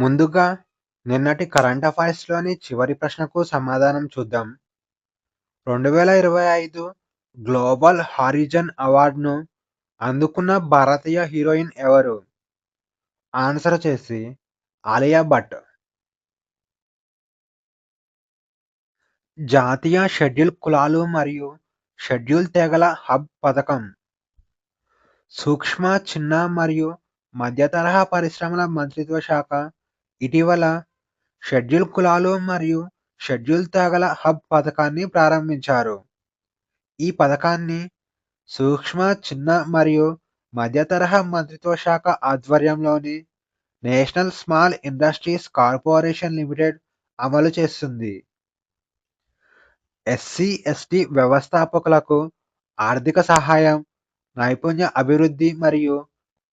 ముందుగా నిన్నటి కరెంట్ అఫైర్స్‌లోని చివరి ప్రశ్నకు సమాధానం చూద్దాం. 2025 గ్లోబల్ హారిజన్ అవార్డ్‌ను అందుకున్న భారతీయ హీరోయిన్ ఎవరు? ఆన్సర్ వచ్చేసి ఆలియా భట్. జాతీయ షెడ్యూల్ కులాలు మరియు షెడ్యూల్ తెగల హబ్ పథకం. సూక్ష్మ, చిన్న మరియు మధ్య తరహా పరిశ్రమల మంత్రిత్వ శాఖ ఇటీవల షెడ్యూల్ కులాలు మరియు షెడ్యూల్ తెగల హబ్ పథకాన్ని ప్రారంభించారు. ఈ పథకాన్ని సూక్ష్మ, చిన్న మరియు మధ్య తరహా మంత్రిత్వ శాఖ ఆధ్వర్యంలోని national small industries corporation limited అమలు చేస్తుంది. ఎస్సీ, ఎస్టీ వ్యవస్థాపకులకు ఆర్థిక సహాయం, నైపుణ్య అభివృద్ధి మరియు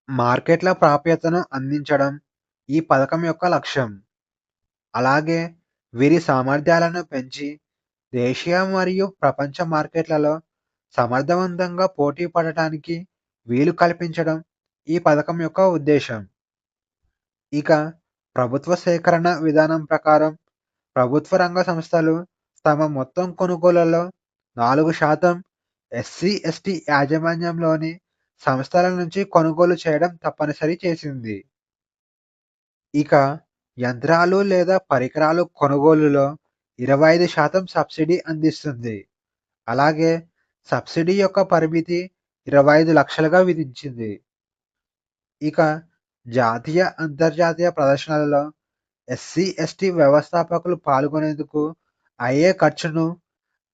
మార్కెట్ల ప్రాప్యతను అందించడం ఈ పథకం యొక్క లక్ష్యం. అలాగే వీరి సామర్థ్యాలను పెంచి దేశీయ మరియు ప్రపంచ మార్కెట్లలో సమర్థవంతంగా పోటీ పడటానికి వీలు కల్పించడం ఈ పథకం యొక్క ఉద్దేశం. ఇక ప్రభుత్వ సేకరణ విధానం ప్రకారం ప్రభుత్వ రంగ సంస్థలు తమ మొత్తం కొనుగోళ్లలో 4% ఎస్సీ, ఎస్టీ యాజమాన్యంలోని సంస్థల నుంచి కొనుగోలు చేయడం తప్పనిసరి చేసింది. ఇక యంత్రాలు లేదా పరికరాలు కొనుగోలులో 25% సబ్సిడీ అందిస్తుంది. అలాగే సబ్సిడీ యొక్క పరిమితి 25 లక్షలుగా విధించింది. ఇక జాతీయ, అంతర్జాతీయ ప్రదర్శనలలో ఎస్సీ, ఎస్టీ వ్యవస్థాపకులు పాల్గొనేందుకు అయ్యే ఖర్చును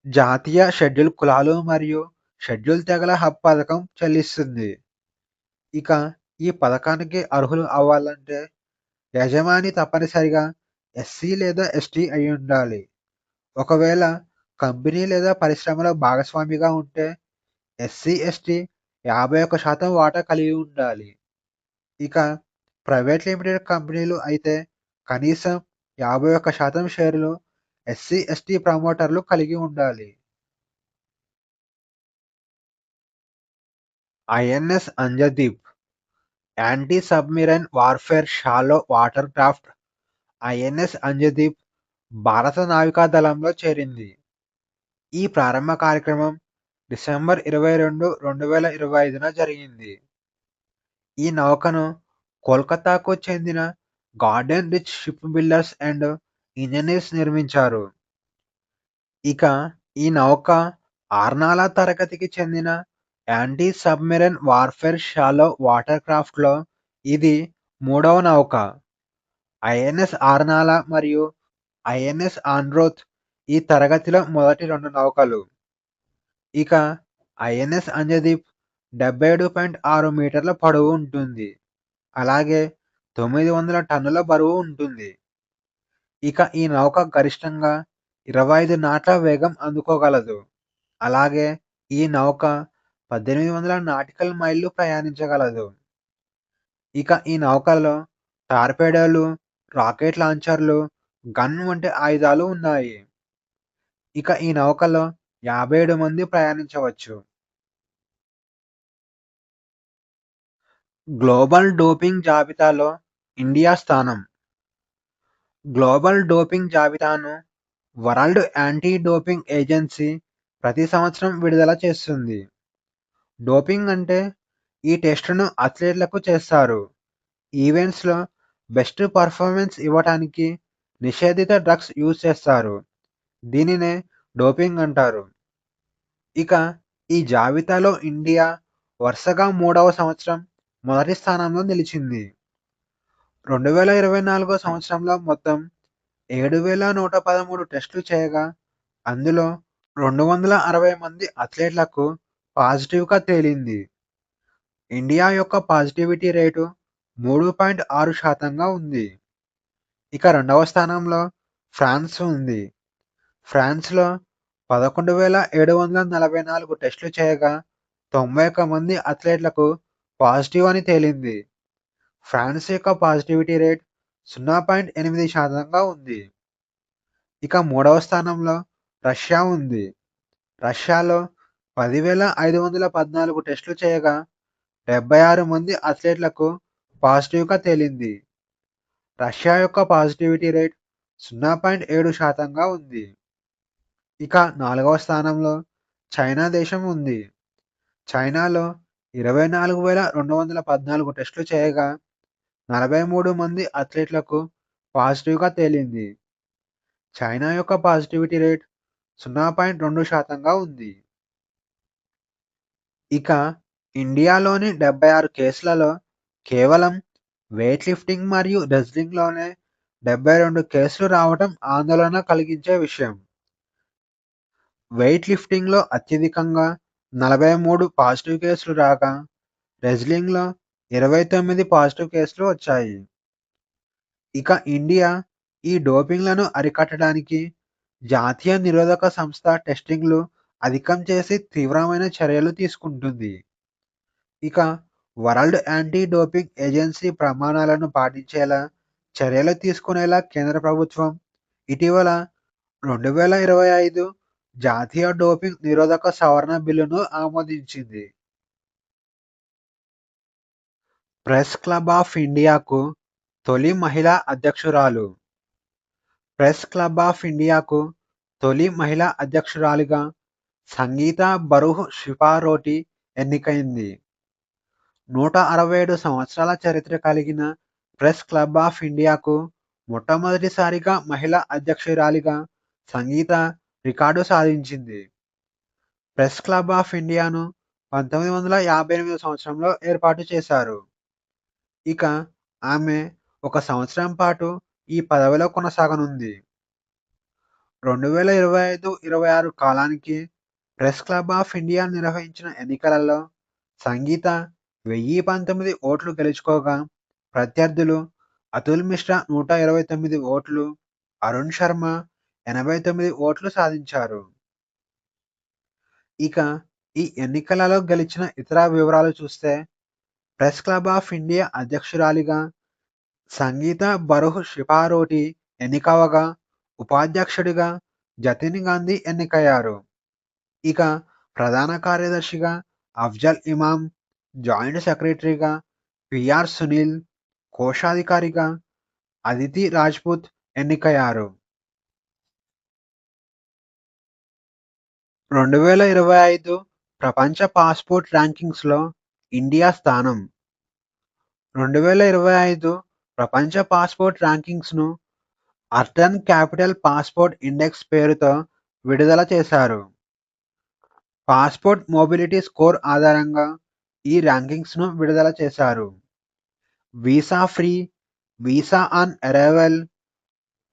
జాతీయ షెడ్యూల్ కులాలు మరియు షెడ్యూల్ తెగల హబ్ పథకం చెల్లిస్తుంది. ఇక ఈ పథకానికి అర్హులు అవ్వాలంటే యజమాని తప్పనిసరిగా ఎస్సీ లేదా ఎస్టీ అయ్యుండాలి. ఒకవేళ కంపెనీ లేదా పరిశ్రమలో భాగస్వామిగా ఉంటే ఎస్సీ, ఎస్టీ 51% వాటా కలిగి ఉండాలి. ఇక ప్రైవేట్ లిమిటెడ్ కంపెనీలు అయితే కనీసం 51% షేర్లు ఎస్సీ, ఎస్టీ ప్రమోటర్లు కలిగి ఉండాలి. INS Anjadip anti submarine warfare shallow water craft INS Anjadip భారత నావికాదళంలో చేరింది. ఈ ప్రారంభ కార్యక్రమం డిసెంబర్ 22, 2025న జరిగింది. ఈ నౌకను కోల్కతాకు చెందిన Garden Reach Ship Builders and Engineers నిర్మించారు. ఇక ఈ నౌక ఆర్నాలా తరగతికి చెందిన anti submarine warfare shallow water క్రాఫ్ట్లో ఇది 3వ నౌక. ఐఎన్ఎస్ ఆర్నాలా మరియు ఐఎన్ఎస్ ఆండ్రోత్ ఈ తరగతిలో మొదటి 2 నౌకలు. ఇక ఐఎన్ఎస్ అంజదీప్ 77.6 మీటర్ల పొడవు ఉంటుంది. అలాగే 900 టన్నుల బరువు ఉంటుంది. ఇక ఈ నౌక గరిష్టంగా 25 నాట్ల వేగం అందుకోగలదు. అలాగే ఈ నౌక 1800 నాటికల్ మైళ్ళు ప్రయాణించగలదు. ఇక ఈ నౌకలో టార్పెడోలు, రాకెట్ లాంచర్లు, గన్ వంటి ఆయుధాలు ఉన్నాయి. ఇక ఈ నౌకలో 57 మంది ప్రయాణించవచ్చు. గ్లోబల్ డోపింగ్ జాబితాలో ఇండియా స్థానం. గ్లోబల్ డోపింగ్ జాబితాను వరల్డ్ యాంటీ డోపింగ్ ఏజెన్సీ ప్రతి సంవత్సరం విడుదల చేస్తుంది. డోపింగ్ అంటే ఈ టెస్టును అథ్లెట్లకు చేస్తారు. ఈవెంట్స్‌లో బెస్ట్ పర్ఫార్మెన్స్ ఇవ్వటానికి నిషేధిత డ్రగ్స్ యూజ్ చేస్తారు. దీనినే డోపింగ్ అంటారు. ఇక ఈ జాబితాలో ఇండియా వరుసగా 3వ సంవత్సరం మొదటి స్థానంలో నిలిచింది. 2024 సంవత్సరంలో మొత్తం 7,113 టెస్టులు చేయగా అందులో 260 మంది అథ్లెట్లకు పాజిటివ్‌గా తేలింది. ఇండియా యొక్క పాజిటివిటీ రేటు 3.6%గా ఉంది. ఇక రెండవ స్థానంలో ఫ్రాన్స్ ఉంది. ఫ్రాన్స్‌లో 11,744 టెస్టులు చేయగా 91 మంది అథ్లెట్లకు పాజిటివ్ అని తేలింది. ఫ్రాన్స్ యొక్క పాజిటివిటీ రేట్ 0.8%గా ఉంది. ఇక మూడవ స్థానంలో రష్యా ఉంది. రష్యాలో 10,514 టెస్టులు చేయగా 76 మంది అథ్లెట్లకు పాజిటివ్‌గా తేలింది. రష్యా యొక్క పాజిటివిటీ రేట్ 0.7%గా ఉంది. ఇక 4వ స్థానంలో చైనా దేశం ఉంది. చైనాలో 24,214 టెస్టులు చేయగా 43 మంది అథ్లెట్లకు పాజిటివ్‌గా తేలింది. చైనా యొక్క పాజిటివిటీ రేట్ 0.2%గా ఉంది. ఇక ఇండియాలోని 76 కేసులలో కేవలం వెయిట్ లిఫ్టింగ్ మరియు రెజ్లింగ్‌లోనే 72 కేసులు రావడం ఆందోళన కలిగించే విషయం. వెయిట్ లిఫ్టింగ్‌లో అత్యధికంగా 43 పాజిటివ్ కేసులు రాగా, రెజ్లింగ్‌లో 29 పాజిటివ్ కేసులు వచ్చాయి. ఇక ఇండియా ఈ డోపింగ్‌లను అరికట్టడానికి జాతీయ నిరోధక సంస్థ టెస్టింగ్‌లు అధికం చేసి తీవ్రమైన చర్యలు తీసుకుంటుంది. ఇక వరల్డ్ యాంటీ డోపింగ్ ఏజెన్సీ ప్రమాణాలను పాటించేలా చర్యలు తీసుకునేలా కేంద్ర ప్రభుత్వం ఇటీవల 2025 జాతీయ డోపింగ్ నిరోధక సవరణ బిల్లును ఆమోదించింది. ప్రెస్ క్లబ్ ఆఫ్ ఇండియాకు తొలి మహిళా అధ్యక్షురాలు. ప్రెస్ క్లబ్ ఆఫ్ ఇండియాకు తొలి మహిళా అధ్యక్షురాలిగా సంగీత బరూహ్ షిఫారోటి ఎన్నికైంది. 167 సంవత్సరాల చరిత్ర కలిగిన ప్రెస్ క్లబ్ ఆఫ్ ఇండియాకు మొట్టమొదటిసారిగా మహిళా అధ్యక్షురాలిగా సంగీత రికార్డు సాధించింది. ప్రెస్ క్లబ్ ఆఫ్ ఇండియాను 1958 సంవత్సరంలో ఏర్పాటు చేశారు. ఇక ఆమె ఒక సంవత్సరం పాటు ఈ పదవిలో కొనసాగనుంది. 2025-26 కాలానికి ప్రెస్ క్లబ్ ఆఫ్ ఇండియా నిర్వహించిన ఎన్నికలలో సంగీత 1019 ఓట్లు గెలుచుకోగా, ప్రత్యర్థులు అతుల్ మిశ్రా 129 ఓట్లు, అరుణ్ శర్మ 89 ఓట్లు సాధించారు. ఇక ఈ ఎన్నికలలో గెలిచిన ఇతర వివరాలు చూస్తే, ప్రెస్ క్లబ్ ఆఫ్ ఇండియా అధ్యక్షురాలిగా సంగీత బరూహ్ షిఫారోటి ఎన్నికవగా, ఉపాధ్యక్షుడిగా జతిన్ గాంధీ ఎన్నికయ్యారు. ఇక ప్రధాన కార్యదర్శిగా అఫ్జల్ ఇమామ్, జాయింట్ సెక్రటరీగా పిఆర్ సునీల్, కోశాధికారిగా అదితి రాజ్పుత్ ఎన్నికయ్యారు. 2025 ప్రపంచ పాస్‌పోర్ట్ ర్యాంకింగ్స్‌లో ఇండియా స్థానం. 2025 ప్రపంచ పాస్‌పోర్ట్ ర్యాంకింగ్స్‌ను అర్బన్ క్యాపిటల్ పాస్‌పోర్ట్ ఇండెక్స్ పేరుతో విడుదల చేశారు. పాస్‌పోర్ట్ మొబిలిటీ స్కోర్ ఆధారంగా ఈ ర్యాంకింగ్స్‌ను విడుదల చేశారు. Visa free, visa on arrival,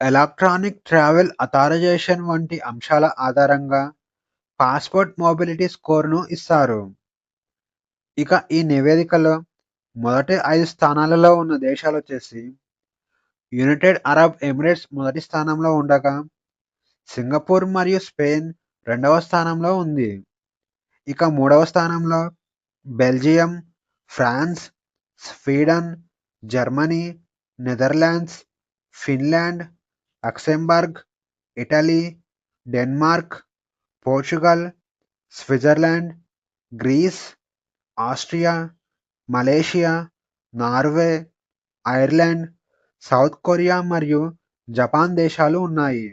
electronic travel authorisation వంటి అంశాల ఆధారంగా పాస్‌పోర్ట్ మొబిలిటీ స్కోర్‌ను ఇస్తారు. ఇక ఈ నివేదికలో మొదటి 5 స్థానాలలో ఉన్న దేశాలొచ్చేసి యునైటెడ్ అరబ్ ఎమిరేట్స్ మొదటి స్థానంలో ఉండగా, సింగపూర్ మరియు స్పెయిన్ రెండవ స్థానంలో ఉంది. ఇక మూడవ స్థానంలో Belgium, France, Sweden, Germany, Netherlands, Finland, Luxembourg, Italy, Denmark, Portugal, Switzerland, Greece, Austria, Malaysia, Norway, Ireland, South Korea మరియు జపాన్ దేశాలు ఉన్నాయి.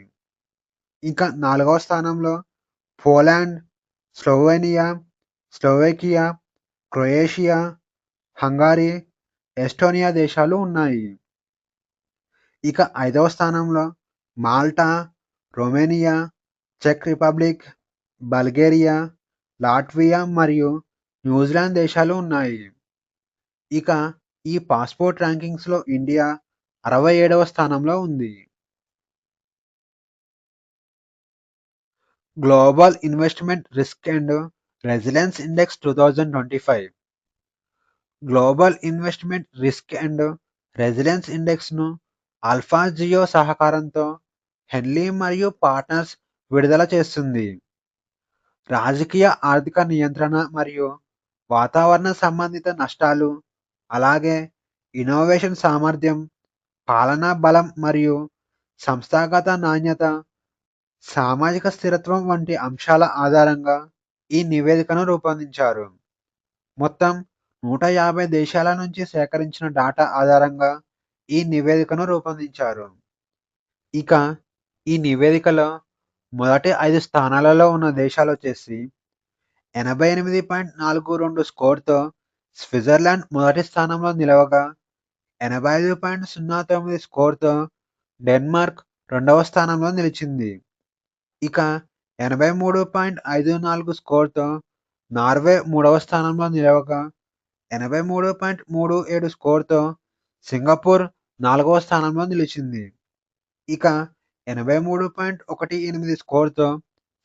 ఇంకా 4వ స్థానంలో Poland, Slovenia, Slovakia, Croatia, Hungary, Estonia దేశాలు ఉన్నాయి. ఇక 5వ స్థానంలో మాల్టా, రొమేనియా, చెక్ రిపబ్లిక్, బల్గేరియా, లాట్వియా మరియు న్యూజిలాండ్ దేశాలు ఉన్నాయి. ఇక ఈ పాస్‌పోర్ట్ ర్యాంకింగ్స్‌లో ఇండియా 67వ స్థానంలో ఉంది. Global investment risk and resilience index 2025 global investment risk and resilience ఇండెక్స్‌ను ఆల్ఫా జియో సహకారంతో హెన్లీ మరియు పార్ట్నర్స్ విడుదల చేస్తుంది. రాజకీయ ఆర్థిక నియంత్రణ మరియు వాతావరణ సంబంధిత నష్టాలు, అలాగే ఇన్నోవేషన్ సామర్థ్యం, పాలనా బలం మరియు సంస్థాగత నాణ్యత, సామాజిక స్థిరత్వం వంటి అంశాల ఆధారంగా ఈ నివేదికను రూపొందించారు. మొత్తం 150 దేశాల నుంచి సేకరించిన డాటా ఆధారంగా ఈ నివేదికను రూపొందించారు. ఇక ఈ నివేదికలో మొదటి 5 స్థానాలలో ఉన్న దేశాలొచ్చేసి 88.42 స్కోర్‌తో స్విట్జర్లాండ్ మొదటి స్థానంలో నిలవగా, 85.09 స్కోర్‌తో డెన్మార్క్ రెండవ స్థానంలో నిలిచింది. ఇక 83.54 స్కోర్‌తో నార్వే మూడవ స్థానంలో నిలవగా, 83.37 స్కోర్‌తో సింగపూర్ నాలుగవ స్థానంలో నిలిచింది. ఇక 83.18 స్కోర్‌తో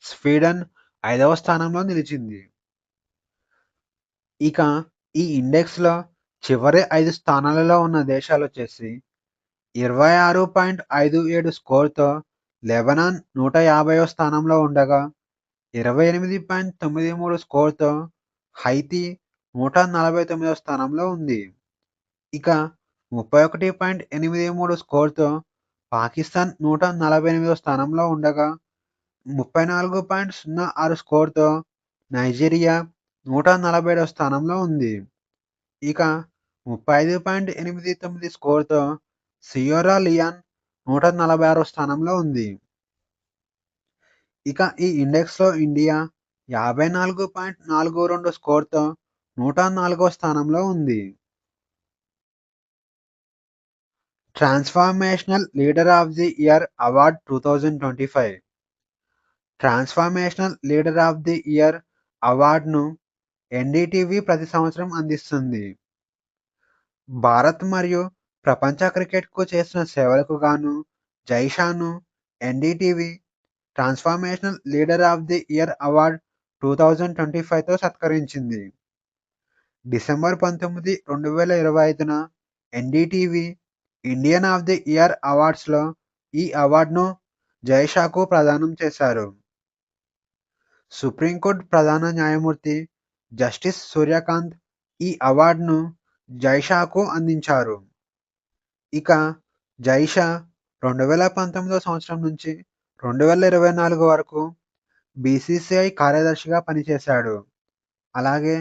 స్వీడన్ ఐదవ స్థానంలో నిలిచింది. ఇక ఈ ఇండెక్స్‌లో చివరి 5 స్థానాలలో ఉన్న దేశాలొచ్చేసి 26.57 స్కోర్‌తో లెబనాన్ 150వ స్థానంలో ఉండగా, 28.93 స్కోర్‌తో హైతీ 149వ స్థానంలో ఉంది. ఇక 31.83 స్కోర్‌తో పాకిస్తాన్ 148వ స్థానంలో ఉండగా, 34.06 స్కోర్‌తో నైజీరియా 147వ స్థానంలో ఉంది. ఇక 35.89 స్కోర్‌తో సియెరా లియోన్ 146వ స్థానంలో ఉంది. ఇక ఈ ఇండెక్స్‌లో ఇండియా 54.42 స్కోర్‌తో 104వ స్థానంలో ఉంది. Transformational leader of the year award 2025 transformational leader of the year అవార్డ్‌ను ఎన్‌డీటీవీ ప్రతి సంవత్సరం అందిస్తుంది. భారత్ మరియు ప్రపంచ క్రికెట్‌కు చేసిన సేవలకు గాను జైషాను NDTV transformational leader of the year award 2025తో సత్కరించింది. డిసెంబర్ 19, 2025న NDTV Indian of the year అవార్డ్స్‌లో ఈ అవార్డును జైషాకు ప్రదానం చేశారు. సుప్రీంకోర్టు ప్రధాన న్యాయమూర్తి జస్టిస్ సూర్యకాంత్ ఈ అవార్డును జైషాకు అందించారు. ఇక జైషా 2019 సంవత్సరం నుంచి 2024 వరకు బీసీసీఐ కార్యదర్శిగా పనిచేశాడు. అలాగే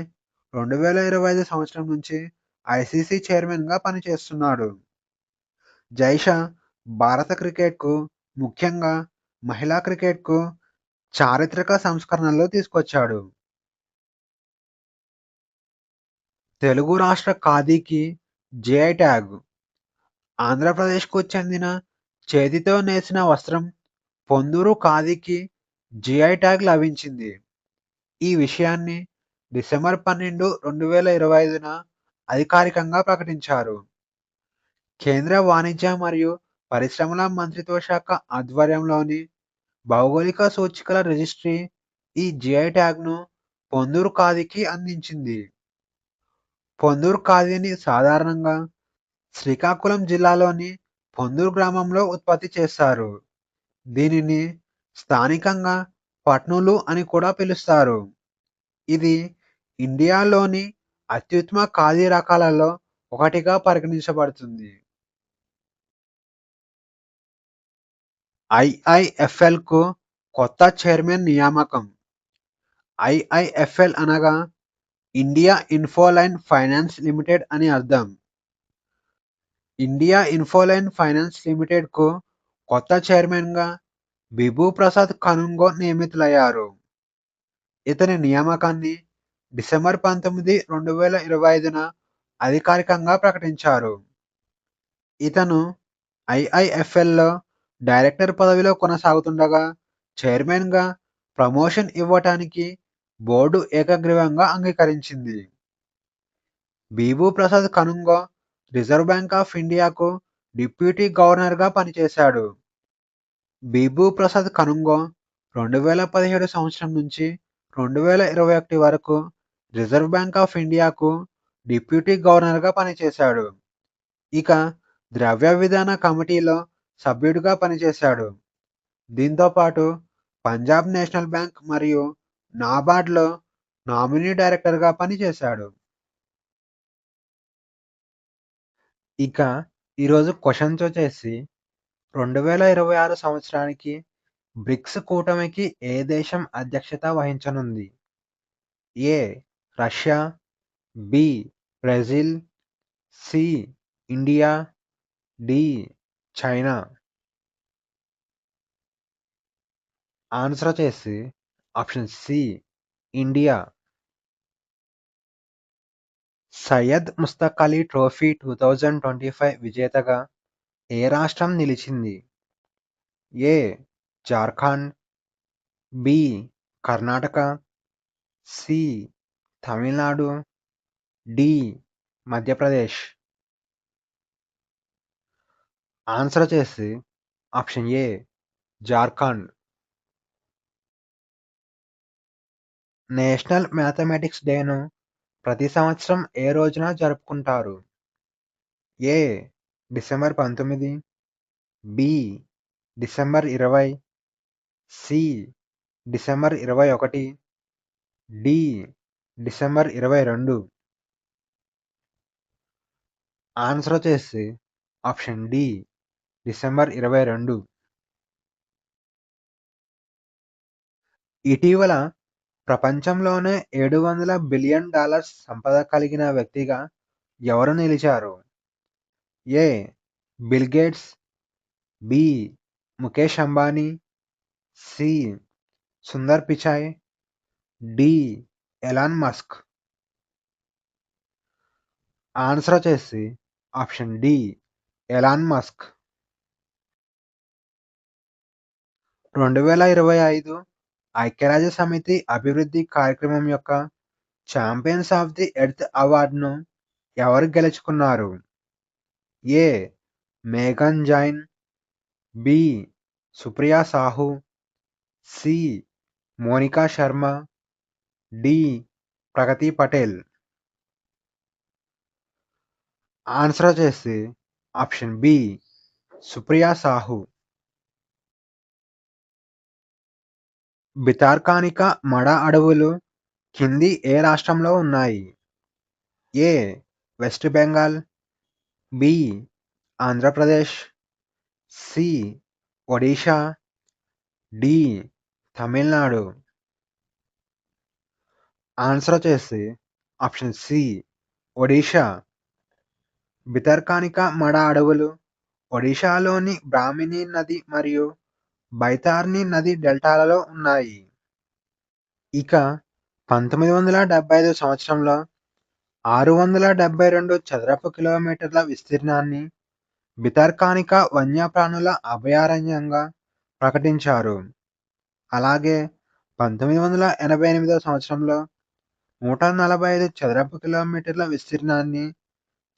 2025 సంవత్సరం నుంచి ఐసీసీ చైర్మన్‌గా పనిచేస్తున్నాడు. జైషా భారత క్రికెట్‌కు, ముఖ్యంగా మహిళా క్రికెట్‌కు చారిత్రక సంస్కరణలు తీసుకొచ్చాడు. తెలుగు రాష్ట్ర ఖాదీకి జీఐ ట్యాగ్ ఆంధ్రప్రదేశ్‌కు చెందిన చేతితో నేసిన వస్త్రం పొందూరు ఖాదీకి జీఐ ట్యాగ్ లభించింది. ఈ విషయాన్ని డిసెంబర్ 12, 2025న అధికారికంగా ప్రకటించారు. కేంద్ర వాణిజ్య మరియు పరిశ్రమల మంత్రిత్వ శాఖ ఆధ్వర్యంలోని భౌగోళిక సూచికల రిజిస్ట్రీ ఈ జీఐ ట్యాగ్‌ను పొందూరు ఖాదీకి అందించింది. పొందూరు ఖాదీని సాధారణంగా శ్రీకాకుళం జిల్లాలోని పొందూరు గ్రామంలో ఉత్పత్తి చేస్తారు. దీనిని స్థానికంగా పట్నులు అని కూడా పిలుస్తారు. ఇది ఇండియాలోని అత్యుత్తమ ఖాదీ రకాలలో ఒకటిగా పరిగణించబడుతుంది. ఐఐఎఫ్ఎల్‌కు కొత్త చైర్మన్ నియామకం. ఐఐఎఫ్ఎల్ అనగా ఇండియా ఇన్ఫోలైన్ ఫైనాన్స్ లిమిటెడ్ అని అర్థం. ఇండియా ఇన్ఫోలైన్ ఫైనాన్స్ లిమిటెడ్‌కు కొత్త చైర్మన్‌గా బిభు ప్రసాద్ కనుంగో నియమితులయ్యారు. ఇతని నియామకాన్ని డిసెంబర్ 19, 2025న అధికారికంగా ప్రకటించారు. ఇతను ఐఐఎఫ్ఎల్‌లో డైరెక్టర్ పదవిలో కొనసాగుతుండగా, చైర్మన్‌గా ప్రమోషన్ ఇవ్వటానికి బోర్డు ఏకగ్రీవంగా అంగీకరించింది. Bibhu Prasad Kanungo reserve bank of ఇండియాకు డిప్యూటీ గవర్నర్‌గా పనిచేశాడు. బిభు ప్రసాద్ కనుంగో 2017 సంవత్సరం నుంచి 2021 వరకు రిజర్వ్ బ్యాంక్ ఆఫ్ ఇండియాకు డిప్యూటీ గవర్నర్‌గా పనిచేశాడు. ఇక ద్రవ్య విధాన కమిటీలో సభ్యుడిగా పనిచేశాడు. దీంతో పాటు పంజాబ్ నేషనల్ బ్యాంక్ మరియు నాబార్డ్‌లో నామినీ డైరెక్టర్‌గా పనిచేశాడు. ఇక ఈరోజు క్వెషన్స్ వచ్చేసి 2026 సంవత్సరానికి బ్రిక్స్ కూటమికి ఏ దేశం అధ్యక్షత వహించనుంది? A. Russia, B. Brazil, C. India, D. China. Answer వచ్చేసి option C. India. Syed Mushtaq Ali trophy 2025 విజేతగా ఏ రాష్ట్రం నిలిచింది? A. Jharkhand. B. Karnataka. C. Tamil Nadu. D. Madhya Pradesh. Answer వచ్చేసి option A. Jharkhand. National mathematics డేను ప్రతి సంవత్సరం ఏ రోజున జరుపుకుంటారు? A. December 19. B. December 20. C. December 21. D. December 22. Answer వచ్చేసి ఆప్షన్ డి. డిసెంబర్ 22. ఇటీవల ప్రపంచంలోనే $700 బిలియన్ సంపద కలిగిన వ్యక్తిగా ఎవరు నిలిచారు? A. Bill Gates. B. Mukesh Ambani. C. Sundar Pichai. D. Elon Musk. Answer వచ్చేసి ఆప్షన్ డి. Elon Musk. 2025 ఐక్యరాజ్య సమితి అభివృద్ధి కార్యక్రమం యొక్క ఛాంపియన్స్ ఆఫ్ ది ఎర్త్ అవార్డును ఎవరు గెలుచుకున్నారు? ఏ. మేఘన్ Jain. B. Supriya Sahu. C. Monika Sharma. D. Pragati Patel. Answer వచ్చేసి ఆప్షన్ బి. సుప్రియా సాహు. భితార్కానికా మడ అడవులు కింది ఏ రాష్ట్రంలో ఉన్నాయి? A. West Bengal. B. Andhra Pradesh. C. Odisha. D. Tamil Nadu. Answer వచ్చేసి ఆప్షన్ సి. ఒడిషా. భితర్కానికా మడ అడవులు ఒడిషాలోని బ్రాహ్మిణి నది మరియు బైతార్ని నది డెల్టాలలో ఉన్నాయి. ఇక 1975 సంవత్సరంలో 672 చదరపు కిలోమీటర్ల విస్తీర్ణాన్ని భితర్కానికా వన్యప్రాణుల అభయారణ్యంగా ప్రకటించారు. అలాగే 1988 సంవత్సరంలో 145 చదరపు కిలోమీటర్ల విస్తీర్ణాన్ని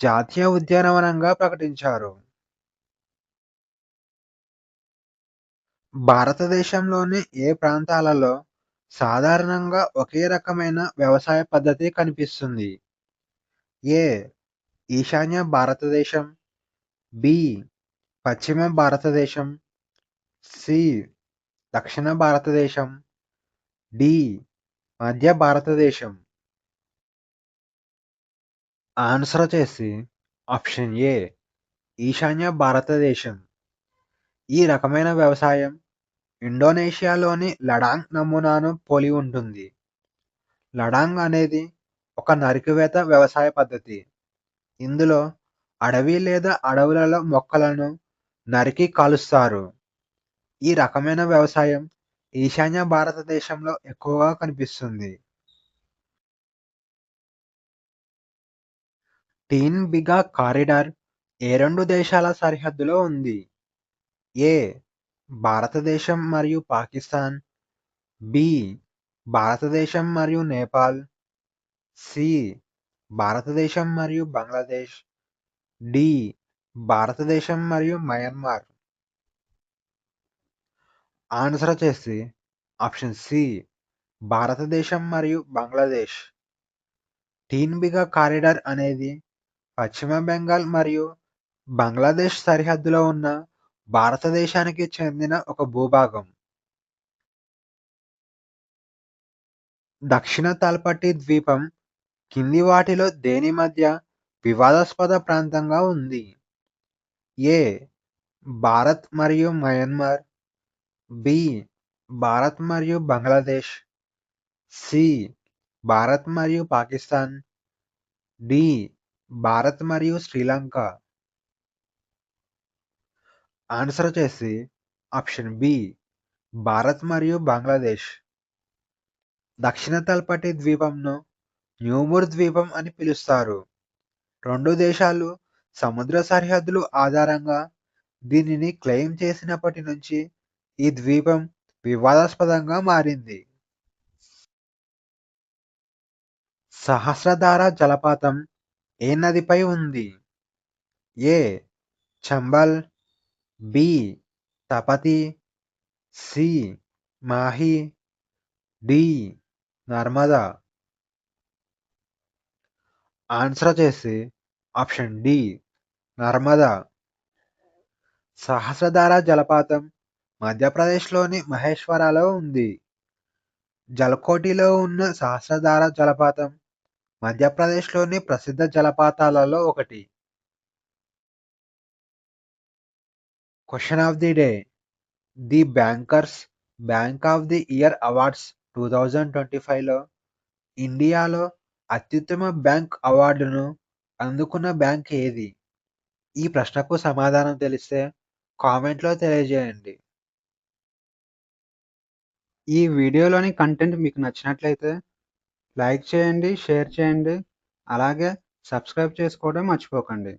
జాతీయ ఉద్యానవనంగా ప్రకటించారు. భారతదేశంలోని ఏ ప్రాంతాలలో సాధారణంగా ఒకే రకమైన వ్యవసాయ పద్ధతి కనిపిస్తుంది? ఏ. ఈశాన్య భారతదేశం. బి. పశ్చిమ భారతదేశం. సి. దక్షిణ భారతదేశం. డి. మధ్య భారతదేశం. ఆన్సర్ వచ్చేసి ఆప్షన్ ఏ. ఈశాన్య భారతదేశం. ఈ రకమైన వ్యవసాయం ఇండోనేషియాలోని లడాంగ్ నమూనాను పోలి ఉంటుంది. లడాంగ్ అనేది ఒక నరికివేత వ్యవసాయ పద్ధతి. ఇందులో అడవి లేదా అడవులలో మొక్కలను నరికి కాలుస్తారు. ఈ రకమైన వ్యవసాయం ఈశాన్య భారతదేశంలో ఎక్కువగా కనిపిస్తుంది. టీన్ బిగా కారిడార్ ఏ రెండు దేశాల సరిహద్దులో ఉంది? ఏ. భారతదేశం మరియు పాకిస్తాన్. బి. భారతదేశం మరియు నేపాల్. సి. భారతదేశం మరియు బంగ్లాదేశ్. డి. భారతదేశం మరియు మయన్మార్. ఆన్సర్ వచ్చేసి ఆప్షన్ సి. భారతదేశం మరియు బంగ్లాదేశ్. టీన్ బిగా కారిడార్ అనేది పశ్చిమ బెంగాల్ మరియు బంగ్లాదేశ్ సరిహద్దులో ఉన్న భారతదేశానికి చెందిన ఒక భూభాగం. దక్షిణ తల్పట్టి ద్వీపం కింది వాటిలో దేని మధ్య వివాదాస్పద ప్రాంతంగా ఉంది? ఏ. భారత్ మరియు మయన్మార్. బి. భారత్ మరియు బంగ్లాదేశ్. సి. భారత్ మరియు పాకిస్తాన్. డి. భారత్ మరియు శ్రీలంక. ఆన్సర్ వచ్చేసి ఆప్షన్ బి భారత్ మరియు బంగ్లాదేశ్. దక్షిణ తల్పటి ద్వీపంను న్యూముర్ ద్వీపం అని పిలుస్తారు. రెండు దేశాలు సముద్ర సరిహద్దులు ఆధారంగా దీనిని క్లెయిమ్ చేసినప్పటి నుంచి ఈ ద్వీపం వివాదాస్పదంగా మారింది. సహస్రధార జలపాతం ఏ నదిపై ఉంది? A Chambal, B Tapati, C Mahi, D Narmada. Answer వచ్చేసి ఆప్షన్ డి నర్మదా. సహస్రధార జలపాతం మధ్యప్రదేశ్లోని మహేశ్వరాలో ఉంది. జలకోటిలో ఉన్న సహస్రధార జలపాతం మధ్యప్రదేశ్లోని ప్రసిద్ధ జలపాతాలలో ఒకటి. Question of the day. The bankers bank of the year awards 2025లో ఇండియాలో అత్యుత్తమ బ్యాంక్ అవార్డును అందుకున్న బ్యాంక్ ఏది? ఈ ప్రశ్నకు సమాధానం తెలిస్తే కామెంట్లో తెలియజేయండి. ఈ వీడియోలోని కంటెంట్ మీకు నచ్చినట్లయితే లైక్ చేయండి, షేర్ చేయండి, అలాగే సబ్స్క్రైబ్ చేసుకోవడం మర్చిపోకండి.